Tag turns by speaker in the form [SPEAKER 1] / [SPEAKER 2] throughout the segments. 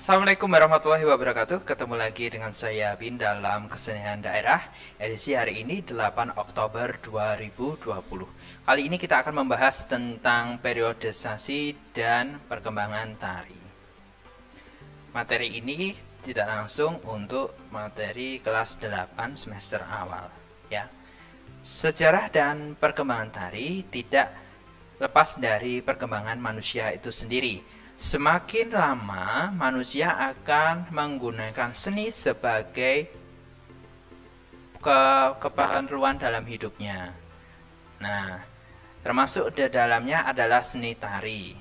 [SPEAKER 1] Assalamualaikum warahmatullahi wabarakatuh. Ketemu lagi dengan saya Bin dalam Kesenian Daerah edisi hari ini 8 Oktober 2020. Kali ini kita akan membahas tentang periodisasi dan perkembangan tari. Materi ini tidak langsung untuk materi kelas 8 semester awal ya. Sejarah dan perkembangan tari tidak lepas dari perkembangan manusia itu sendiri. Semakin lama, manusia akan menggunakan seni sebagai keperluan dalam hidupnya. Nah, termasuk di dalamnya adalah seni tari.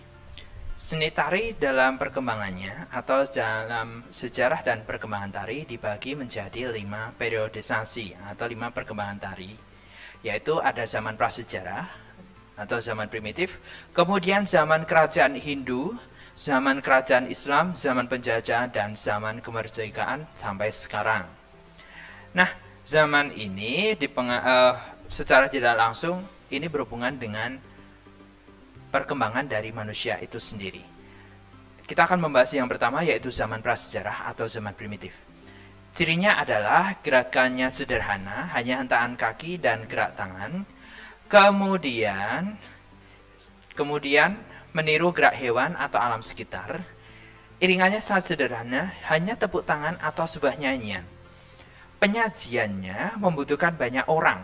[SPEAKER 1] Seni tari dalam perkembangannya atau dalam sejarah dan perkembangan tari dibagi menjadi 5 periodisasi atau 5 perkembangan tari, yaitu ada zaman prasejarah atau zaman primitif, kemudian zaman kerajaan Hindu, zaman kerajaan Islam, zaman penjajahan, dan zaman kemerdekaan sampai sekarang. Nah, zaman ini secara tidak langsung ini berhubungan dengan perkembangan dari manusia itu sendiri. Kita akan membahas yang pertama, yaitu zaman prasejarah atau zaman primitif. Cirinya adalah gerakannya sederhana, hanya hentaan kaki dan gerak tangan. Kemudian meniru gerak hewan atau alam sekitar. Iringannya sangat sederhana, hanya tepuk tangan atau sebuah nyanyian. Penyajiannya membutuhkan banyak orang.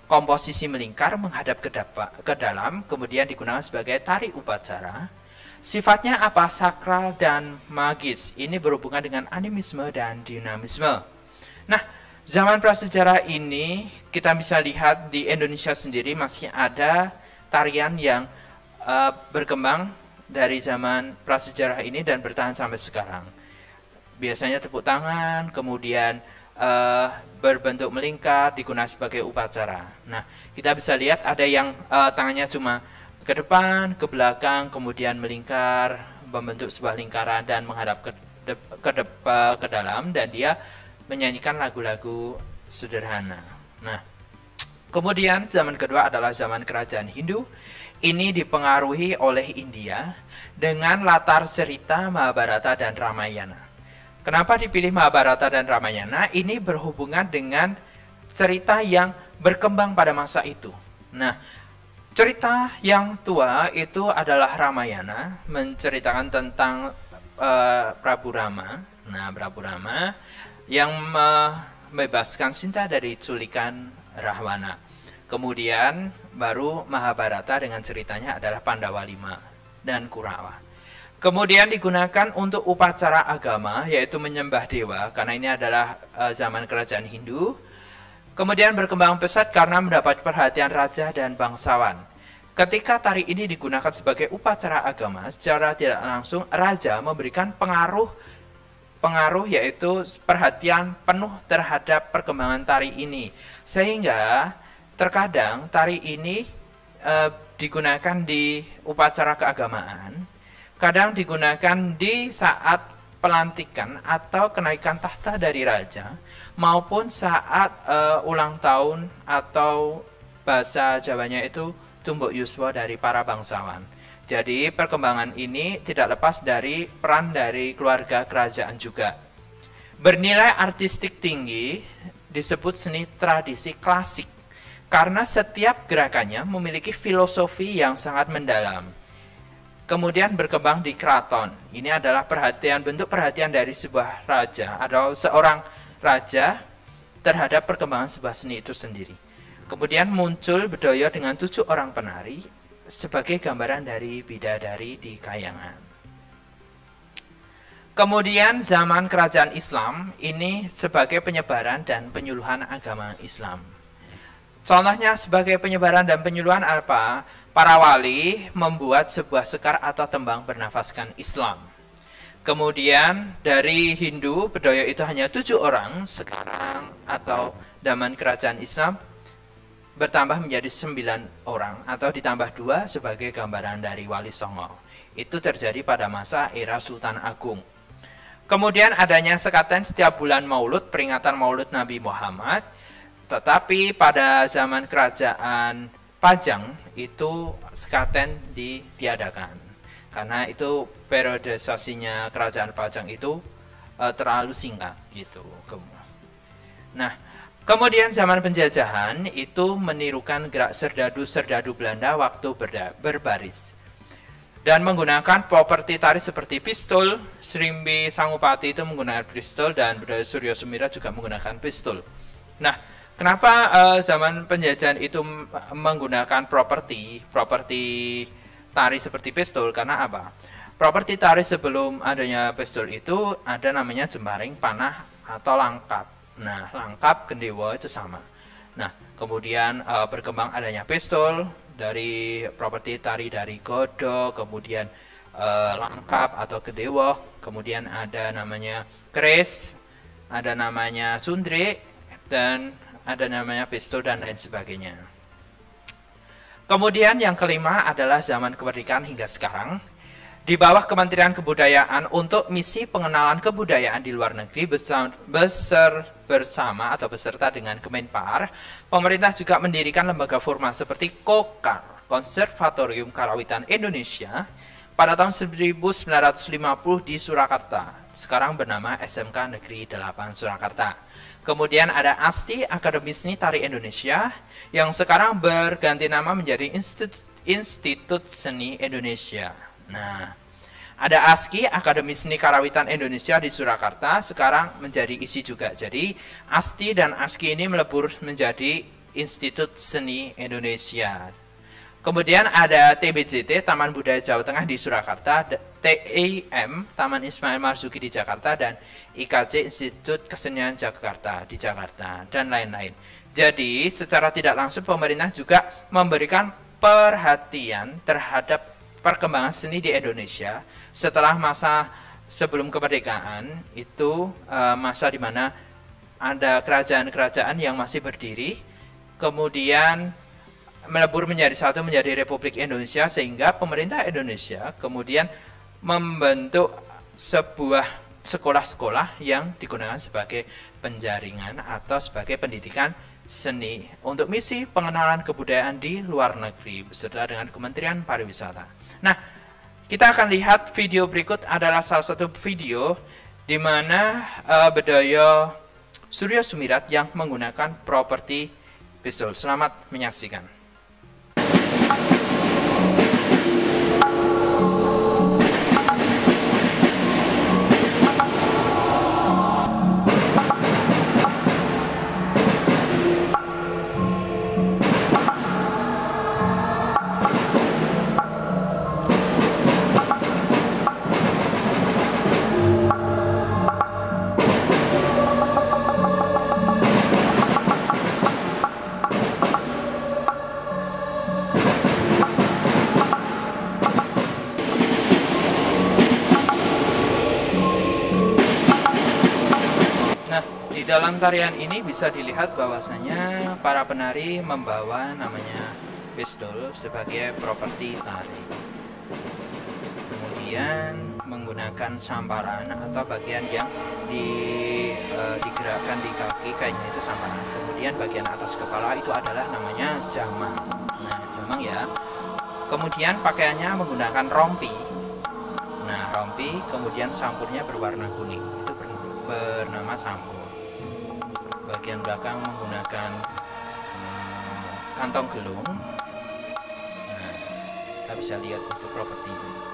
[SPEAKER 1] Komposisi melingkar menghadap ke dalam, kemudian digunakan sebagai tari upacara. Sifatnya apa? Sakral dan magis. Ini berhubungan dengan animisme dan dinamisme. Nah, zaman prasejarah ini kita bisa lihat di Indonesia sendiri masih ada tarian yang berkembang dari zaman prasejarah ini dan bertahan sampai sekarang. Biasanya tepuk tangan, kemudian berbentuk melingkar, digunakan sebagai upacara. Nah, kita bisa lihat ada yang tangannya cuma ke depan, ke belakang, kemudian melingkar, membentuk sebuah lingkaran dan menghadap ke dalam, dan dia menyanyikan lagu-lagu sederhana. Nah, kemudian zaman kedua adalah zaman kerajaan Hindu. Ini dipengaruhi oleh India dengan latar cerita Mahabharata dan Ramayana. Kenapa dipilih Mahabharata dan Ramayana? Ini berhubungan dengan cerita yang berkembang pada masa itu. Nah, cerita yang tua itu adalah Ramayana, menceritakan tentang Prabu Rama. Nah, Prabu Rama yang membebaskan Sinta dari culikan Rahwana. Kemudian baru Mahabharata dengan ceritanya adalah Pandawa 5 dan Kurawa. Kemudian digunakan untuk upacara agama, yaitu menyembah dewa, karena ini adalah zaman kerajaan Hindu. Kemudian berkembang pesat karena mendapat perhatian raja dan bangsawan. Ketika tari ini digunakan sebagai upacara agama, secara tidak langsung raja memberikan pengaruh yaitu perhatian penuh terhadap perkembangan tari ini. Sehingga terkadang tari ini digunakan di upacara keagamaan, kadang digunakan di saat pelantikan atau kenaikan tahta dari raja, maupun saat ulang tahun atau bahasa Jawanya itu tumbuk yuswa dari para bangsawan. Jadi perkembangan ini tidak lepas dari peran dari keluarga kerajaan juga. Bernilai artistik tinggi disebut seni tradisi klasik, karena setiap gerakannya memiliki filosofi yang sangat mendalam. Kemudian berkembang di keraton. Ini adalah bentuk perhatian dari sebuah raja atau seorang raja terhadap perkembangan sebuah seni itu sendiri. Kemudian muncul Bedoyo dengan 7 orang penari sebagai gambaran dari bidadari di kayangan. Kemudian zaman kerajaan Islam ini sebagai penyebaran dan penyuluhan agama Islam. Contohnya sebagai penyebaran dan penyuluhan apa? Para wali membuat sebuah sekar atau tembang bernafaskan Islam. Kemudian dari Hindu, Bedoyo itu hanya 7 orang. Sekarang atau zaman kerajaan Islam bertambah menjadi 9 orang atau ditambah 2 sebagai gambaran dari Wali Songo. Itu terjadi pada masa era Sultan Agung. Kemudian adanya sekaten setiap bulan Maulud, peringatan Maulud Nabi Muhammad. Tetapi pada zaman kerajaan Pajang itu sekaten ditiadakan. karena itu periodisasinya kerajaan Pajang itu terlalu singkat gitu. Nah, kemudian zaman penjajahan itu menirukan gerak serdadu-serdadu Belanda waktu berbaris dan menggunakan properti tari seperti pistol. Srimbi Sangupati itu menggunakan pistol dan Budaya Suryo Sumirat juga menggunakan pistol. Nah, kenapa zaman penjajahan itu menggunakan properti tari seperti pistol? Karena apa? Properti tari sebelum adanya pistol itu ada namanya jembaring, panah, atau langkap. Nah, langkap, gendewo itu sama. Nah, kemudian berkembang adanya pistol dari properti tari dari godo, kemudian langkap atau gendewo, kemudian ada namanya keris, ada namanya sundre, dan ada namanya pistol dan lain sebagainya. Kemudian yang kelima adalah zaman kemerdekaan hingga sekarang. Di bawah Kementerian Kebudayaan untuk misi pengenalan kebudayaan di luar negeri beserta dengan Kemenpar, pemerintah juga mendirikan lembaga formal seperti KOKAR, Konservatorium Karawitan Indonesia, pada tahun 1950 di Surakarta, sekarang bernama SMK Negeri 8 Surakarta. Kemudian ada ASTI, Akademi Seni Tari Indonesia, yang sekarang berganti nama menjadi Institut Seni Indonesia. Nah, ada ASKI, Akademi Seni Karawitan Indonesia di Surakarta, sekarang menjadi ISI juga. Jadi, ASTI dan ASKI ini melebur menjadi Institut Seni Indonesia. Kemudian ada TBJT, Taman Budaya Jawa Tengah di Surakarta, TIM, Taman Ismail Marzuki di Jakarta, dan IKJ, Institut Kesenian Jakarta di Jakarta, dan lain-lain. Jadi, secara tidak langsung pemerintah juga memberikan perhatian terhadap perkembangan seni di Indonesia setelah masa sebelum kemerdekaan. Itu masa di mana ada kerajaan-kerajaan yang masih berdiri, kemudian melebur menjadi satu menjadi Republik Indonesia, sehingga pemerintah Indonesia kemudian membentuk sebuah sekolah-sekolah yang digunakan sebagai penjaringan atau sebagai pendidikan seni untuk misi pengenalan kebudayaan di luar negeri beserta dengan Kementerian Pariwisata. Nah, kita akan lihat video berikut adalah salah satu video di mana Bedhaya Suryo Sumirat yang menggunakan properti pistol. Selamat menyaksikan. Dalam tarian ini bisa dilihat bahwasanya para penari membawa namanya pistol sebagai properti tari. Kemudian menggunakan samparan atau bagian yang digerakkan di kaki, kayaknya itu samparan. Kemudian bagian atas kepala itu adalah namanya jamang. Nah, jamang ya. Kemudian pakaiannya menggunakan rompi. Nah, rompi, kemudian sampurnya berwarna kuning. Itu bernama sampur. Bagian belakang menggunakan kantong gelung. Nah, kita bisa lihat untuk propertinya.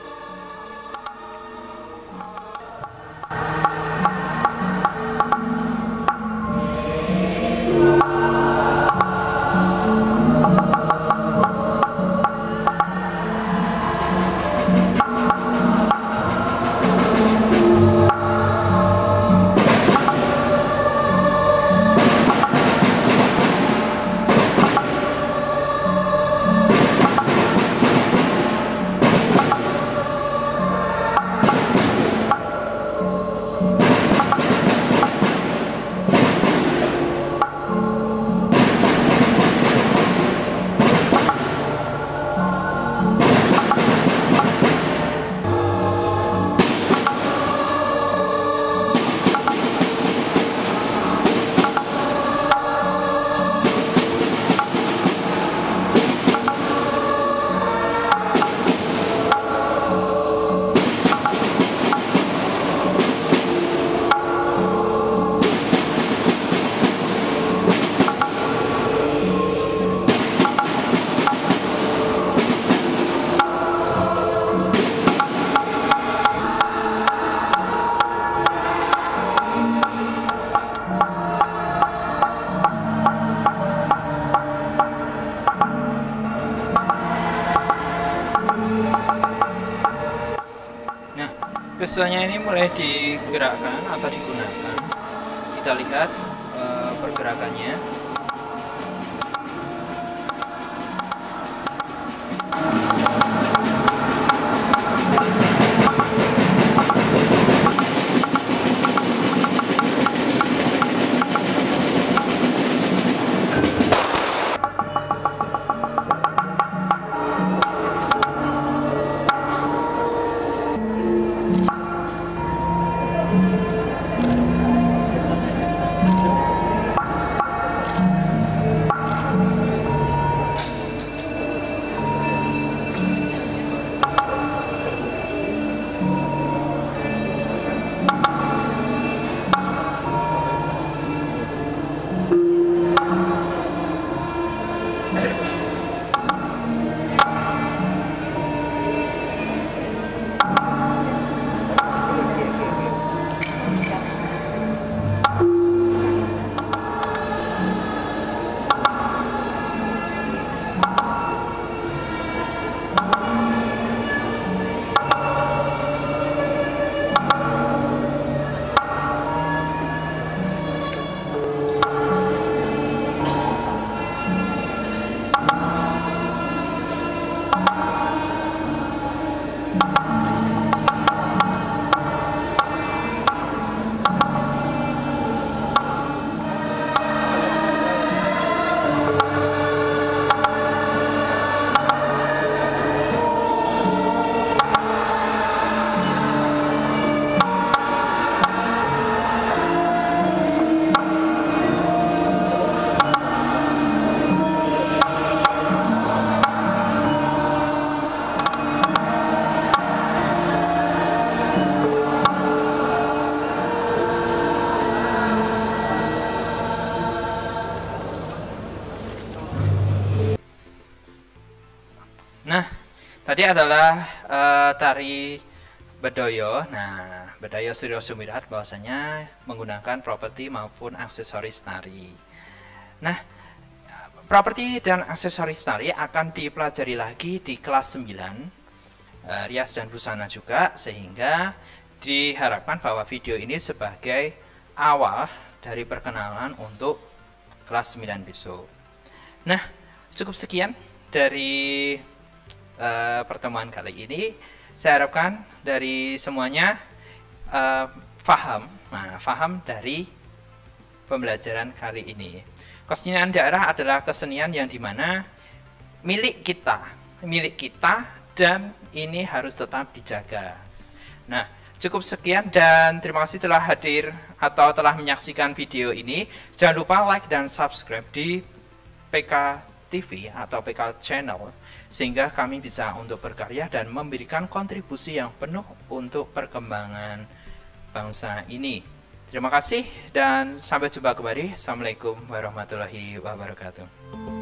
[SPEAKER 1] Pistolnya ini mulai digerakkan atau digunakan. Kita lihat pergerakannya. Nah, tadi adalah tari Bedoyo. Nah, Bedoyo Suryo Sumirat bahwasanya menggunakan properti maupun aksesoris tari. Nah, properti dan aksesoris tari akan dipelajari lagi di kelas 9, rias dan busana juga, sehingga diharapkan bahwa video ini sebagai awal dari perkenalan untuk kelas 9 besok. Nah, cukup sekian dari pertemuan kali ini. Saya harapkan dari semuanya paham dari pembelajaran kali ini. Kesenian daerah adalah kesenian yang dimana milik kita dan ini harus tetap dijaga. Nah, cukup sekian dan terima kasih telah hadir atau telah menyaksikan video ini. Jangan lupa like dan subscribe di PK TV atau PK Channel, sehingga kami bisa untuk berkarya dan memberikan kontribusi yang penuh untuk perkembangan bangsa ini. Terima kasih dan sampai jumpa kembali. Assalamualaikum warahmatullahi wabarakatuh.